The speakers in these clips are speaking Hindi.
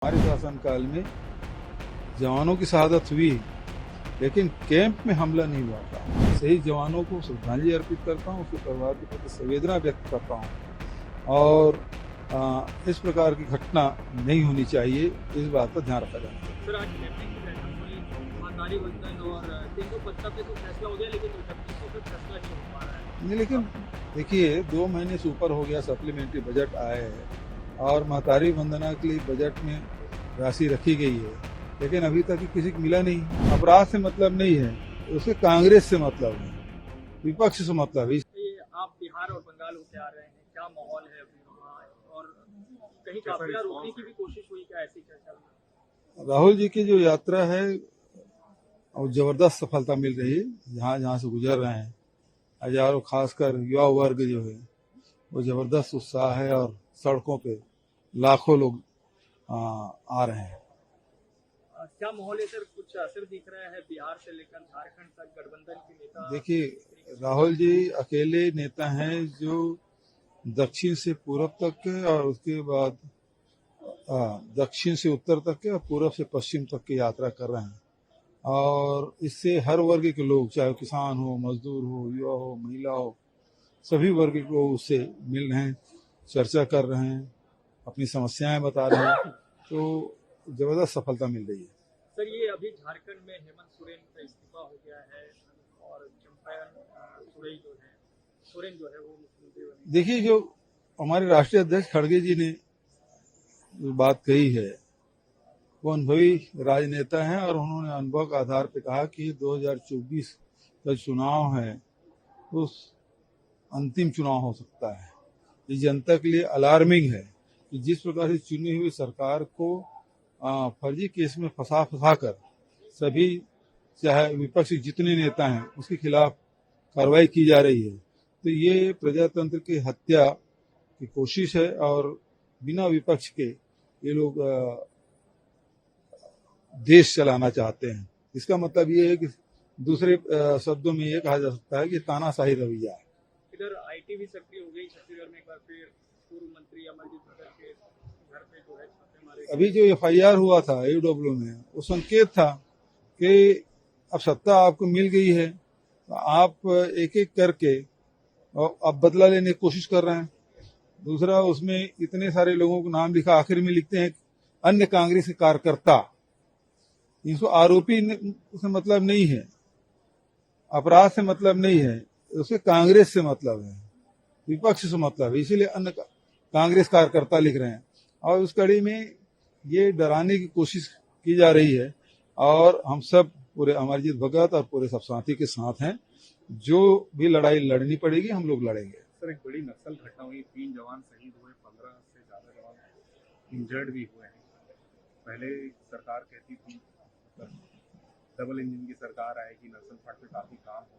हमारे शासनकाल में जवानों की शहादत हुई, लेकिन कैंप में हमला नहीं हुआ था। शहीद जवानों को श्रद्धांजलि अर्पित करता हूँ, उसके परिवार के प्रति संवेदना व्यक्त करता हूँ और इस प्रकार की घटना नहीं होनी चाहिए, इस बात का ध्यान रखा जाना चाहिए। सर, आज कैबिनेट की बैठक हुई, महादारी वंदन और 350 पे तो फैसला हो गया, लेकिन 3100 पे फैसला नहीं हो पा रहा है। नहीं, लेकिन देखिए 2 महीने से ऊपर हो गया, सप्लीमेंट्री बजट आए हैं और महतारी वंदना के लिए बजट में राशि रखी गई है, लेकिन अभी तक किसी को मिला नहीं। अपराध से मतलब नहीं है, उसके कांग्रेस से मतलब है, विपक्ष से मतलब है। ये आप बिहार और बंगाल होते आ रहे हैं, क्या माहौल है अभी वहाँ, और कहीं काफिला रोकने की भी कोशिश हुई क्या ऐसी चर्चा में? राहुल जी की जो यात्रा है और जबरदस्त सफलता मिल रही है, जहाँ जहाँ से गुजर रहे हैं हजारों, खासकर युवा वर्ग जो है वो जबरदस्त उत्साह है और सड़कों पे लाखों लोग आ रहे हैं। क्या माहौल है सर, कुछ असर दिख रहा है बिहार से लेकर झारखंड तक गठबंधन के नेता? देखिए, राहुल जी अकेले नेता हैं जो दक्षिण से पूर्व तक के और उसके बाद दक्षिण से उत्तर तक के और पूर्व से पश्चिम तक की यात्रा कर रहे हैं और इससे हर वर्ग के लोग, चाहे किसान हो, मजदूर हो, युवा हो, महिला हो, सभी वर्ग के लोग उससे मिल रहे हैं, चर्चा कर रहे हैं, अपनी समस्याएं बता रहे हैं, तो जबरदस्त सफलता मिल रही है। सर, ये अभी झारखंड में हेमंत सोरेन का इस्तीफा हो गया है और चंपारण सोरेन जो है वो मुख्यमंत्री बने। देखिए, जो हमारे राष्ट्रीय अध्यक्ष खड़गे जी ने जो बात कही है वो अनुभवी राजनेता हैं और उन्होंने अनुभव के आधार पर कहा कि 2024 का चुनाव है उस अंतिम चुनाव हो सकता है। ये जनता के लिए अलार्मिंग है कि जिस प्रकार से चुनी हुई सरकार को फर्जी केस में फंसा कर सभी, चाहे विपक्ष जितने नेता हैं, उसके खिलाफ कार्रवाई की जा रही है, तो ये प्रजातंत्र की हत्या की कोशिश है और बिना विपक्ष के ये लोग देश चलाना चाहते हैं। इसका मतलब ये है कि दूसरे शब्दों में ये कहा जा सकता है कि तानाशाही रवैया है। इधर आईटी भी सक्रिय हो गई छत्तीसगढ़ में, एक बार फिर पूर्व मंत्री अमरजीत भगत के घर पे जो है छापे मारे। अभी जो एफआईआर हुआ था AW में, वो संकेत था कि अब सत्ता आपको मिल गई है, तो आप एक एक करके और अब बदला लेने की कोशिश कर रहे हैं। दूसरा, उसमें इतने सारे लोगों को नाम लिखा, आखिर में लिखते हैं अन्य कांग्रेस के कार्यकर्ता। इनको आरोपी से मतलब नहीं है, अपराध से मतलब नहीं है, उसके कांग्रेस से मतलब है, विपक्ष से मतलब है, इसीलिए अन्य कांग्रेस कार्यकर्ता लिख रहे हैं और उस कड़ी में ये डराने की कोशिश की जा रही है और हम सब पूरे अमरजीत भगत और पूरे सब साथी के साथ हैं। जो भी लड़ाई लड़नी पड़ेगी हम लोग लड़ेंगे। सर, एक बड़ी नक्सल घटना हुई, 3 जवान शहीद हुए, 15 से ज्यादा जवान इंजर्ड भी हुए हैं। पहले सरकार कहती थी डबल इंजन की सरकार आएगी, नक्सल फ्रंट पे काफी काम होगा।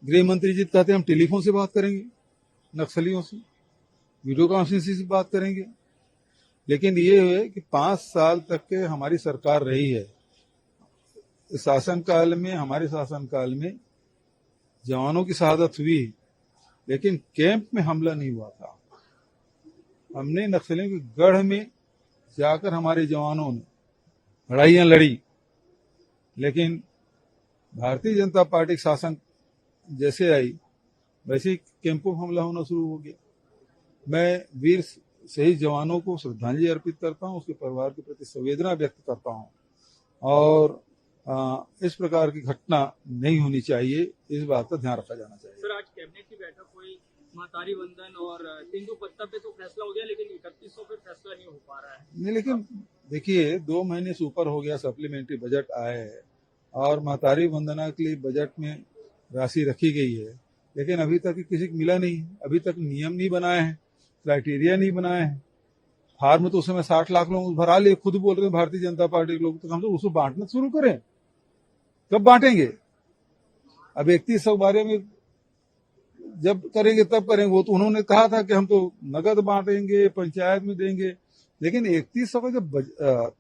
गृह मंत्री जी कहते हैं हम टेलीफोन से बात करेंगे, नक्सलियों से वीडियो कॉन्फ्रेंसिंग से बात करेंगे, लेकिन ये है कि 5 साल तक के हमारी सरकार रही है। शासनकाल में, हमारे शासनकाल में जवानों की शहादत हुई, लेकिन कैंप में हमला नहीं हुआ था। हमने नक्सलियों के गढ़ में जाकर हमारे जवानों ने लड़ाइयां लड़ी, लेकिन भारतीय जनता पार्टी के शासन जैसे आई वैसे ही कैंपों में हमला होना शुरू हो गया। मैं वीर शहीद जवानों को श्रद्धांजलि अर्पित करता हूं, उसके परिवार के प्रति संवेदना व्यक्त करता हूं और इस प्रकार की घटना नहीं होनी चाहिए, इस बात का ध्यान रखा जाना चाहिए। सर, आज कैबिनेट की बैठक हुई, महातारी वंदन और 350 पे तो फैसला हो गया, लेकिन 3100 पे फैसला नहीं हो पा रहा है। नहीं, लेकिन देखिए 2 महीने से ऊपर हो गया, सप्लीमेंट्री बजट आए हैं और महतारी वंदना के लिए बजट में राशि रखी गई है, लेकिन अभी तक किसी को मिला नहीं। अभी तक नियम नहीं बनाए हैं, क्राइटेरिया नहीं बनाए हैं। फार्म तो उस समय 60 लाख लोग भरा लिए, खुद बोल रहे हैं भारतीय जनता पार्टी के लोग, तो हम तो उसको बांटना शुरू करें। कब बांटेंगे? अब 3100 के बारे में जब करेंगे तब करेंगे। वो तो उन्होंने कहा था कि हम तो नगद बांटेंगे, पंचायत में देंगे, लेकिन 3100 का जब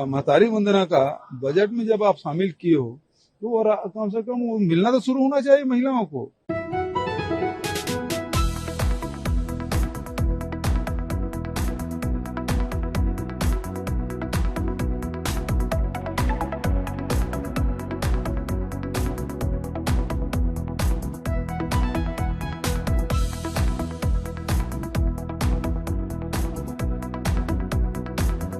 महतारी वंदना का बजट में जब आप शामिल किए हो तो वो कम से कम मिलना तो शुरू होना चाहिए महिलाओं को।